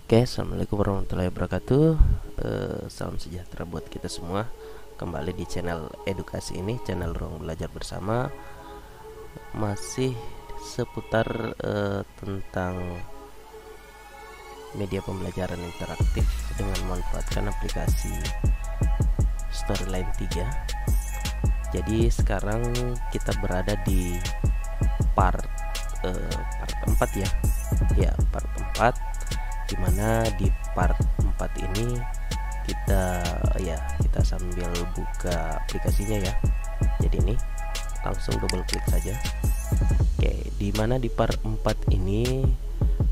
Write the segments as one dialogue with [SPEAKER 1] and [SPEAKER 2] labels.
[SPEAKER 1] Oke, assalamualaikum warahmatullahi wabarakatuh. Salam sejahtera buat kita semua. Kembali di channel edukasi ini, channel Ruang Belajar Bersama. Masih seputar tentang media pembelajaran interaktif dengan memanfaatkan aplikasi Storyline 3. Jadi sekarang kita berada di part 4 ya. Ya, part 4, dimana di part 4 ini kita sambil buka aplikasinya ya. Jadi ini langsung double klik saja. Oke, dimana di part 4 ini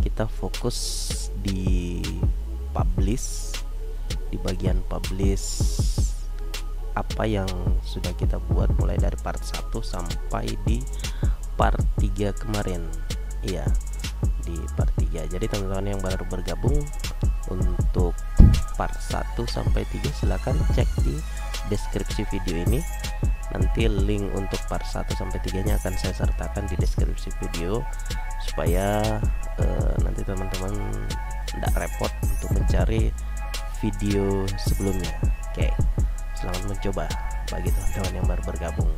[SPEAKER 1] kita fokus di publish, di bagian publish apa yang sudah kita buat mulai dari part 1 sampai di part 3 kemarin. Iya, di part 3. Jadi teman-teman yang baru bergabung untuk part 1 sampai 3 silahkan cek di deskripsi video ini. Nanti link untuk part 1 sampai 3 nya akan saya sertakan di deskripsi video supaya nanti teman-teman tidak repot untuk mencari video sebelumnya. Oke, selamat mencoba bagi teman-teman yang baru bergabung.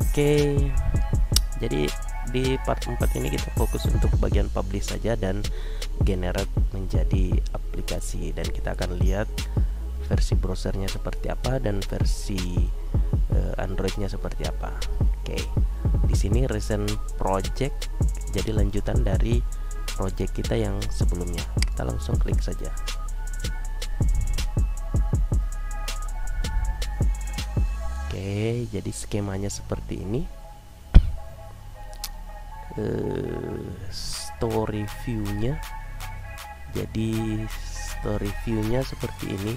[SPEAKER 1] Oke, jadi di part 4 ini kita fokus untuk bagian publish saja dan generate menjadi aplikasi, dan kita akan lihat versi browsernya seperti apa dan versi Androidnya seperti apa. Oke, di sini recent project, jadi lanjutan dari project kita yang sebelumnya. Kita langsung klik saja. Oke, jadi skemanya seperti ini. Story view-nya, jadi story view-nya seperti ini.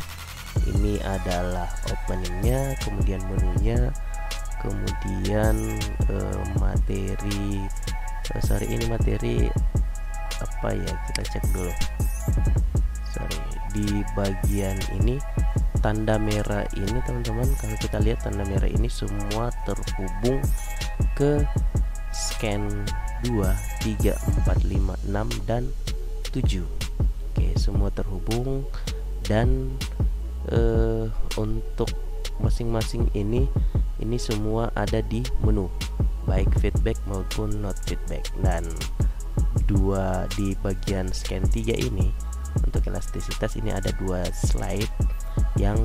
[SPEAKER 1] Ini adalah openingnya, kemudian menunya, kemudian materi ini materi apa ya, kita cek dulu. Di bagian ini tanda merah ini teman-teman, kalau kita lihat tanda merah ini semua terhubung ke scan 2, 3, 4, 5, 6, dan 7. Oke, semua terhubung, dan untuk masing-masing ini semua ada di menu, baik feedback maupun not feedback. Dan di bagian scan 3 ini untuk elastisitas ini ada 2 slide yang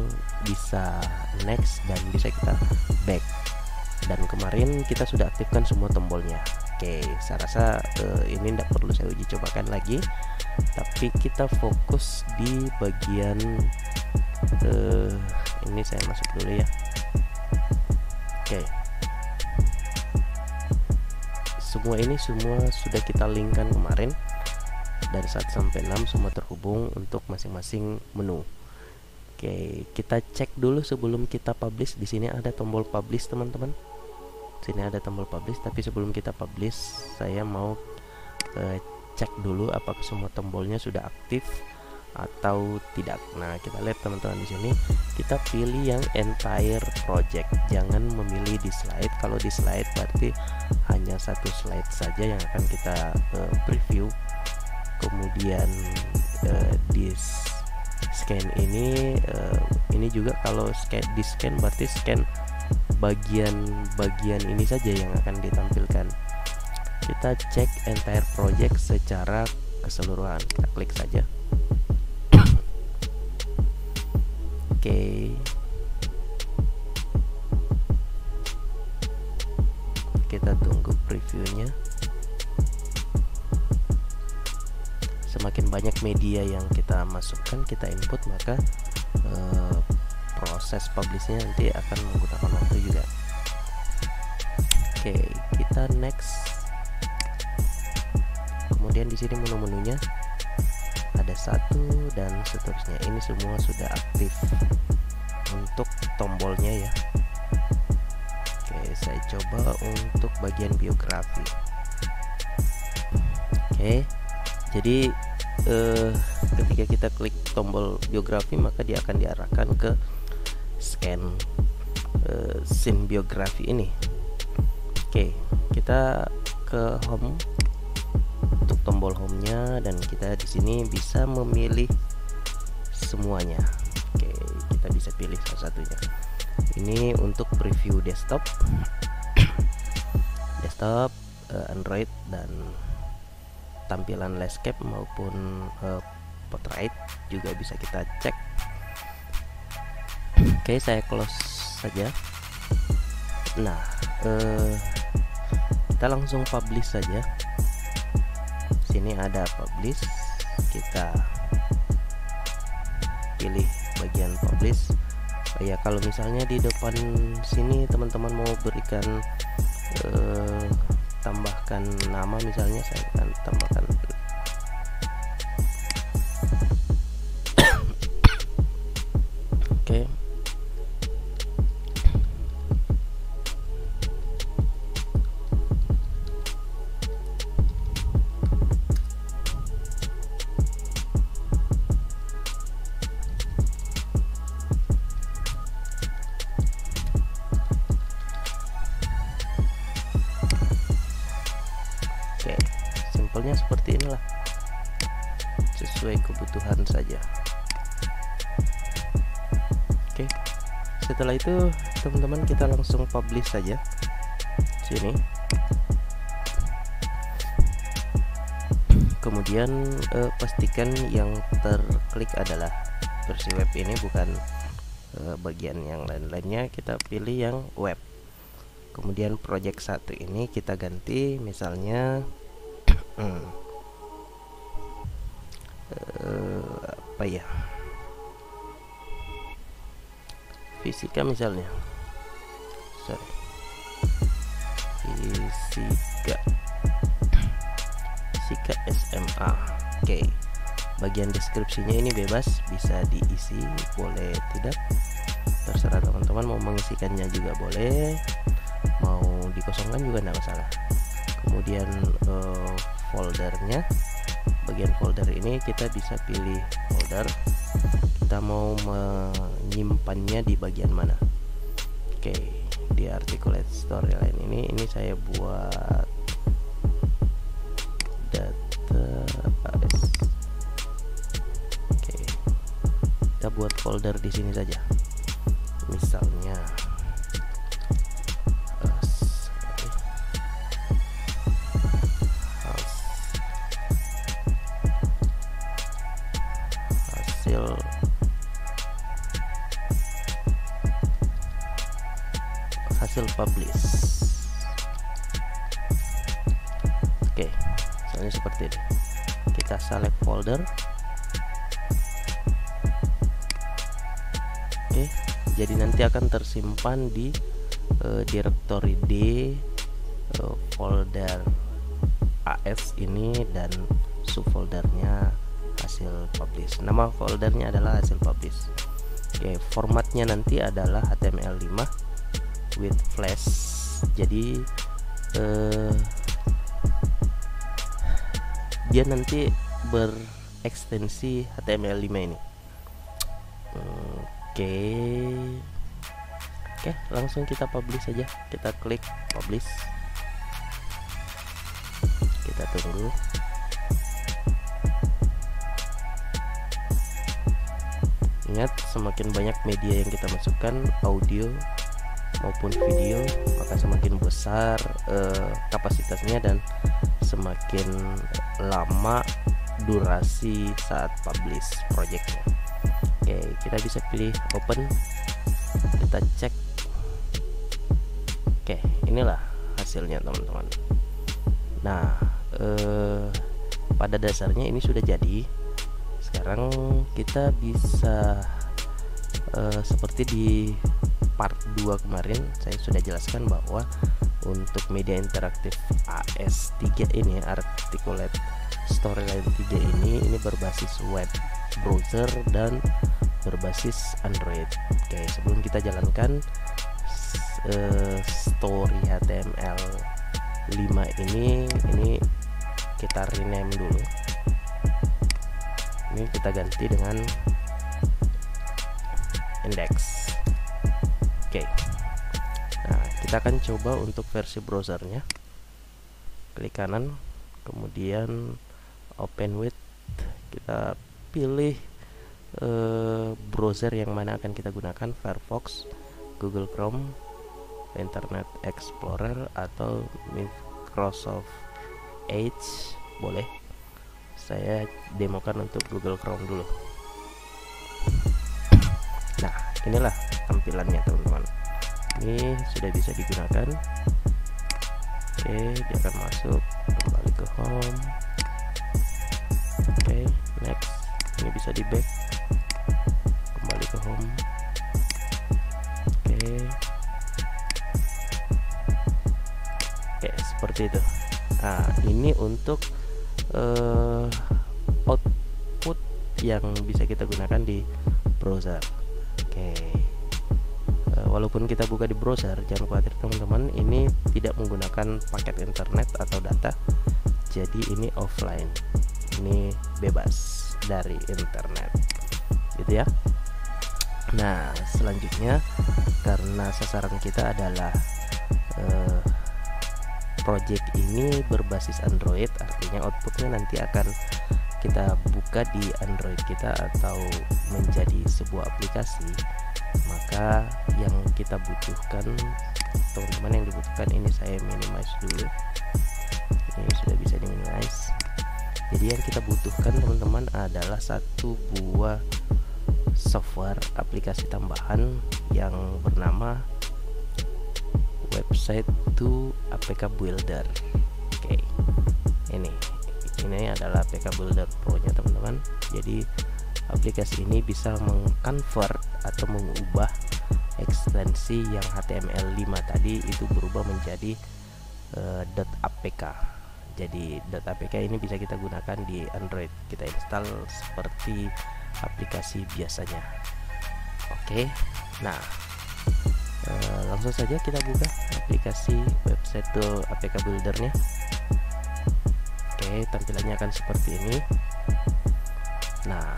[SPEAKER 1] bisa next dan bisa kita back. Dan kemarin kita sudah aktifkan semua tombolnya. Oke, saya rasa ini tidak perlu saya uji cobakan lagi, tapi kita fokus di bagian ini. Saya masuk dulu ya. Oke, semua sudah kita linkkan kemarin dari 1 sampai 6, semua terhubung untuk masing-masing menu. Oke, kita cek dulu sebelum kita publish. Di sini ada tombol publish teman-teman. Sini ada tombol publish, tapi sebelum kita publish saya mau cek dulu apakah semua tombolnya sudah aktif atau tidak. Nah, kita lihat teman-teman, di sini kita pilih yang entire project, jangan memilih di slide. Kalau di slide berarti hanya 1 slide saja yang akan kita preview. Kemudian di scan ini juga kalau di scan berarti scan bagian ini saja yang akan ditampilkan. Kita cek entire project secara keseluruhan, kita klik saja. Oke, kita tunggu previewnya. Semakin banyak media yang kita masukkan, kita input, maka proses publishnya nanti akan menggunakan waktu juga. Oke, kita next. Kemudian di sini menu-menunya ada 1 dan seterusnya. Ini semua sudah aktif untuk tombolnya ya. Oke, saya coba untuk bagian biografi. Oke, jadi ketika kita klik tombol biografi, maka dia akan diarahkan ke scan scene biografi ini. Oke, kita ke home. Untuk tombol home-nya, dan kita di sini bisa memilih semuanya. Oke, kita bisa pilih salah satunya. Ini untuk preview desktop, Android, dan tampilan landscape maupun portrait juga bisa kita cek. Oke, saya close saja. Nah, kita langsung publish saja. Sini ada publish, kita pilih bagian publish. Ya, kalau misalnya di depan sini teman-teman mau berikan tambahkan nama, misalnya saya akan tambahkan oke. Simpelnya seperti inilah, sesuai kebutuhan saja. Oke, setelah itu teman-teman kita langsung publish saja sini. Kemudian pastikan yang terklik adalah versi web ini, bukan bagian yang lain-lainnya. Kita pilih yang web. Kemudian project 1 ini kita ganti, misalnya apa ya, fisika misalnya, fisika SMA. Oke, bagian deskripsinya ini bebas, bisa diisi, boleh tidak, terserah teman-teman. Mau mengisikannya juga boleh, mau dikosongkan juga tidak masalah. Kemudian foldernya, bagian folder ini kita bisa pilih folder, kita mau menyimpannya di bagian mana. Oke, di articulate storyline ini saya buat database. Oke, kita buat folder di sini saja, misalnya hasil publish. Oke, misalnya seperti ini. Kita select folder. Oke, jadi nanti akan tersimpan di directory D, folder AS ini, dan subfoldernya hasil publish. Nama foldernya adalah hasil publish. Oke, formatnya nanti adalah HTML5 with flash. Jadi dia nanti berekstensi HTML5 ini. Oke, langsung kita publish saja. Kita klik publish, kita tunggu. Ingat, semakin banyak media yang kita masukkan, audio maupun video, maka semakin besar kapasitasnya dan semakin lama durasi saat publish projectnya. Oke, kita bisa pilih open, kita cek. Oke, inilah hasilnya teman-teman. Nah, pada dasarnya ini sudah jadi. Sekarang kita bisa seperti di part 2 kemarin saya sudah jelaskan bahwa untuk media interaktif AS3 ini, Articulate Storyline 3 ini berbasis web browser dan berbasis Android. Oke, sebelum kita jalankan story HTML5 ini kita rename dulu. Ini kita ganti dengan index. Oke. Nah, kita akan coba untuk versi browsernya. Klik kanan, kemudian open with, kita pilih browser yang mana akan kita gunakan, Firefox, Google Chrome, Internet Explorer, atau Microsoft Edge boleh. Saya demokan untuk Google Chrome dulu. Nah, inilah tampilannya teman-teman. Ini sudah bisa digunakan. Oke, dia akan masuk, kembali ke home. Oke, next. Ini bisa di back, kembali ke home. Oke, seperti itu. Nah, ini untuk output yang bisa kita gunakan di browser. Oke, walaupun kita buka di browser, jangan khawatir teman-teman, ini tidak menggunakan paket internet atau data, jadi ini offline, ini bebas dari internet, gitu ya. Nah, selanjutnya, karena sasaran kita adalah project ini berbasis Android, artinya outputnya nanti akan kita buka di Android kita atau menjadi sebuah aplikasi. Maka yang kita butuhkan, teman-teman, yang dibutuhkan, ini saya minimize dulu. Ini sudah bisa di minimize. Jadi yang kita butuhkan teman-teman adalah satu buah software aplikasi tambahan yang bernama Website to APK Builder. Oke, ini adalah APK Builder Pro nya teman-teman. Jadi aplikasi ini bisa mengconvert atau mengubah ekstensi yang HTML5 tadi itu berubah menjadi .apk. Jadi .apk ini bisa kita gunakan di Android, kita install seperti aplikasi biasanya. Oke, nah langsung saja kita buka aplikasi Website to APK Builder-nya. Oke, tampilannya akan seperti ini. Nah,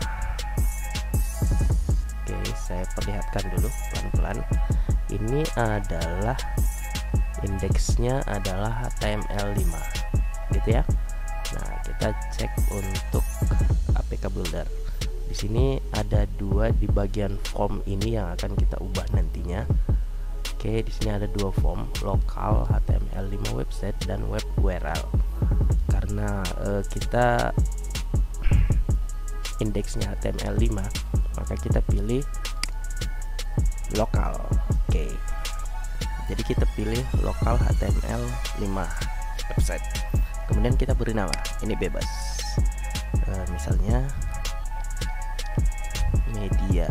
[SPEAKER 1] oke, saya perlihatkan dulu pelan-pelan. Ini adalah indeksnya adalah HTML5, gitu ya. Nah, kita cek untuk APK Builder. Di sini ada dua di bagian form ini yang akan kita ubah nantinya. Oke, di sini ada dua form, lokal HTML5 website dan web URL. Karena kita indeksnya HTML5, maka kita pilih lokal. Oke, jadi kita pilih lokal HTML5 website. Kemudian kita beri nama, ini bebas. Misalnya media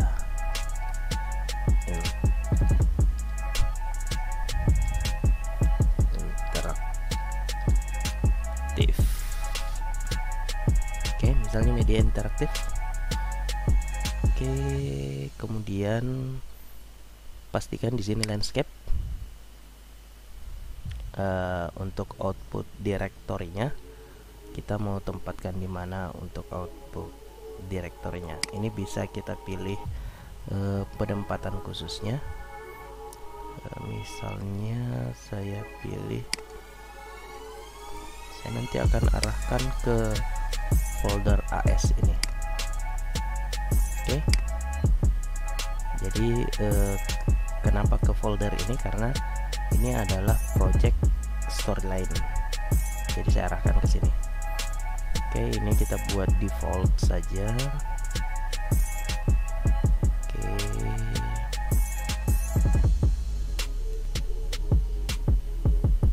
[SPEAKER 1] interaktif. Oke, misalnya media interaktif. Oke, kemudian pastikan di sini landscape. Untuk output direktorinya, kita mau tempatkan di mana untuk output direktorinya. Ini bisa kita pilih penempatan khususnya. Misalnya saya pilih, saya nanti akan arahkan ke folder AS ini. Oke, jadi kenapa ke folder ini? Karena ini adalah project storyline, jadi saya arahkan ke sini. Oke, ini kita buat default saja.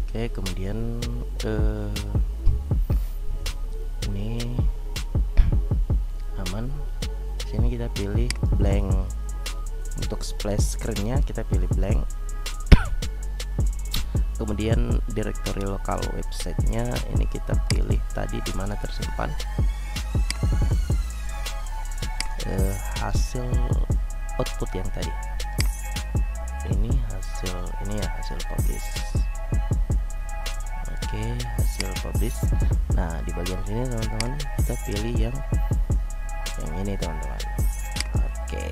[SPEAKER 1] Oke, kemudian ini aman. Sini kita pilih blank. Untuk splash screen-nya kita pilih blank. Kemudian directory lokal websitenya ini kita pilih tadi di mana tersimpan hasil output yang tadi. Ini hasil, ini ya hasil publish. Oke, hasil publish. Nah, di bagian sini teman-teman kita pilih yang ini teman-teman. Oke,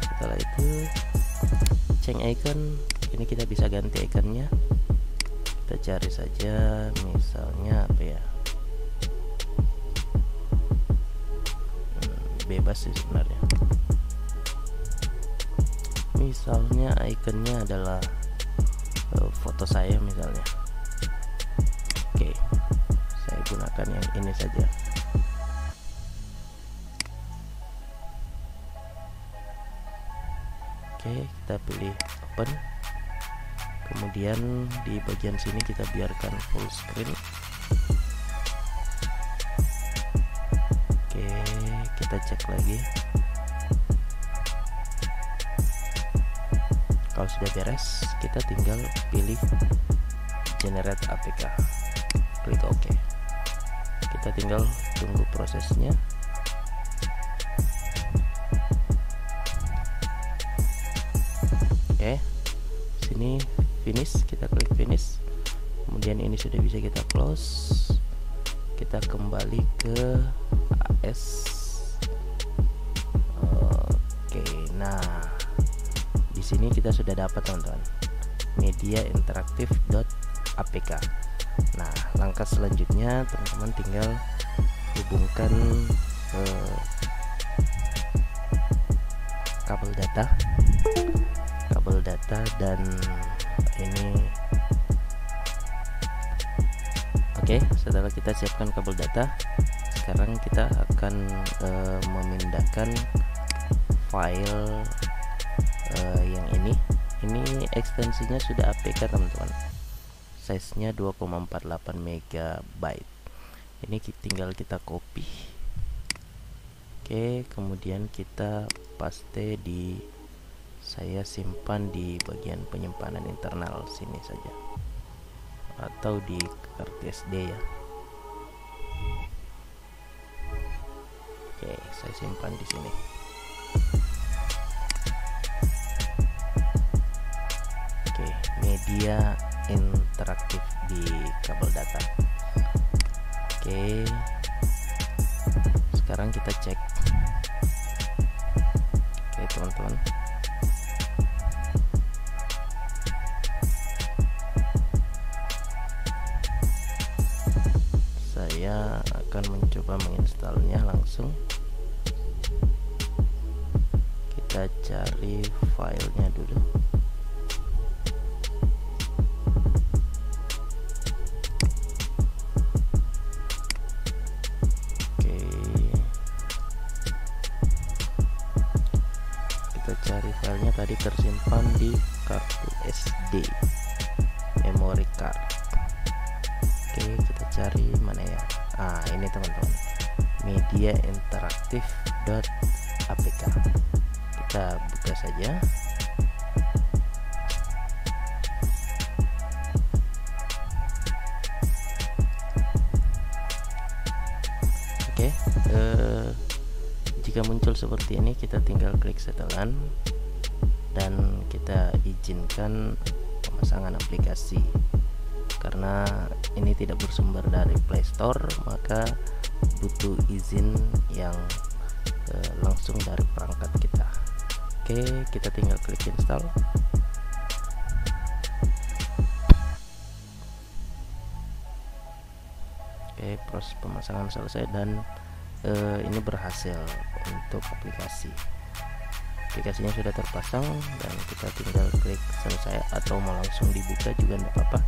[SPEAKER 1] setelah itu change icon, ini kita bisa ganti iconnya. kita cari saja misalnya apa ya, bebas sih sebenarnya. Misalnya ikonnya adalah foto saya misalnya. Oke, saya gunakan yang ini saja. Oke, kita pilih open. Kemudian di bagian sini kita biarkan full screen. Oke, kita cek lagi. Kalau sudah beres, kita tinggal pilih generate APK, klik OK. Kita tinggal tunggu prosesnya. Oke, sini finish, kita klik finish. Kemudian ini sudah bisa kita close. Kita kembali ke AS. Oke, nah di sini kita sudah dapat teman-teman, media interaktif.apk. Nah, langkah selanjutnya teman-teman tinggal hubungkan kabel data dan ini. Oke, setelah kita siapkan kabel data, sekarang kita akan memindahkan file yang ini ekstensinya sudah APK teman-teman, size nya 2,48 MB. Ini tinggal kita copy. Oke, kemudian kita paste di, saya simpan di bagian penyimpanan internal sini saja atau di kartu SD ya. Oke, saya simpan di sini. Oke, media interaktif di kabel data. Oke, sekarang kita cek. Oke teman-teman, saya akan mencoba menginstalnya langsung. Kita cari filenya dulu. Oke, kita cari filenya, tadi tersimpan di kartu SD, memory card. Oke, kita cari mana ya? Ini teman-teman, media interaktif.apk. Kita buka saja. Oke, jika muncul seperti ini, kita tinggal klik setelan dan kita izinkan pemasangan aplikasi. Karena ini tidak bersumber dari Play Store, maka butuh izin yang langsung dari perangkat kita. Oke, kita tinggal klik install. Oke, proses pemasangan selesai dan ini berhasil untuk aplikasi. Aplikasinya sudah terpasang dan kita tinggal klik selesai, atau mau langsung dibuka juga tidak apa-apa.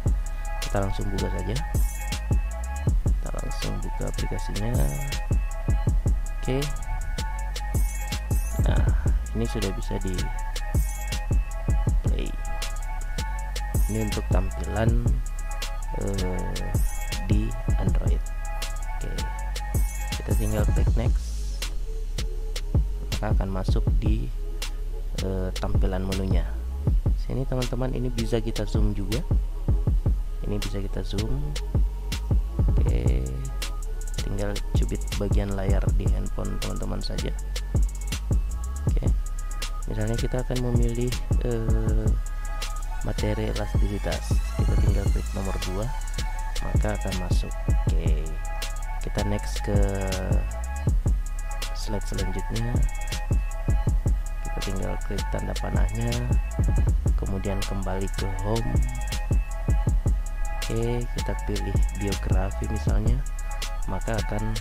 [SPEAKER 1] Kita langsung buka saja. Kita langsung buka aplikasinya. Oke. Nah, ini sudah bisa di play. Ini untuk tampilan di Android. Oke, kita tinggal klik next, maka akan masuk di tampilan menunya. Sini teman-teman, ini bisa kita zoom juga. Ini bisa kita zoom. Oke, tinggal cubit bagian layar di handphone teman-teman saja. Oke, misalnya kita akan memilih materi elastisitas, kita tinggal klik nomor 2, maka akan masuk. Oke, kita next ke slide selanjutnya. Kita tinggal klik tanda panahnya, kemudian kembali ke home. Oke, kita pilih biografi misalnya, maka akan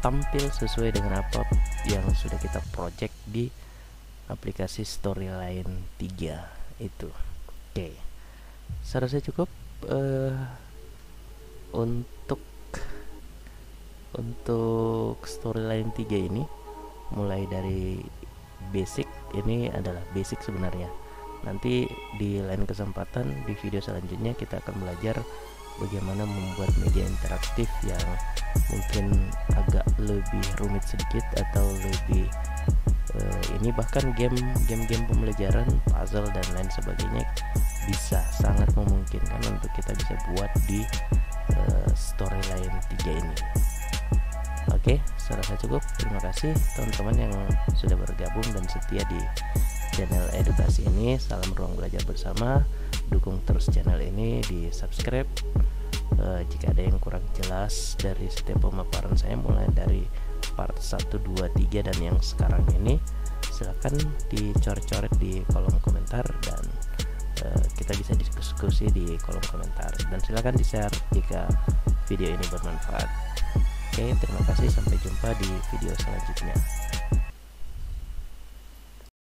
[SPEAKER 1] tampil sesuai dengan apa yang sudah kita project di aplikasi Storyline 3 itu. Oke, saya rasa cukup untuk Storyline 3 ini. Mulai dari basic, ini adalah basic sebenarnya. Nanti di lain kesempatan di video selanjutnya kita akan belajar bagaimana membuat media interaktif yang mungkin agak lebih rumit sedikit atau lebih ini bahkan game pembelajaran, puzzle dan lain sebagainya bisa sangat memungkinkan untuk kita bisa buat di Storyline 3 ini. Oke, saya rasa cukup. Terima kasih teman-teman yang sudah bergabung dan setia di channel edukasi ini. Salam ruang belajar bersama. Dukung terus channel ini, di subscribe. Jika ada yang kurang jelas dari setiap pemaparan saya, mulai dari part 1, 2, 3 dan yang sekarang ini, silahkan dicoret-coret di kolom komentar dan kita bisa diskusi di kolom komentar, dan silahkan di-share jika video ini bermanfaat. Oke, terima kasih, sampai jumpa di video selanjutnya.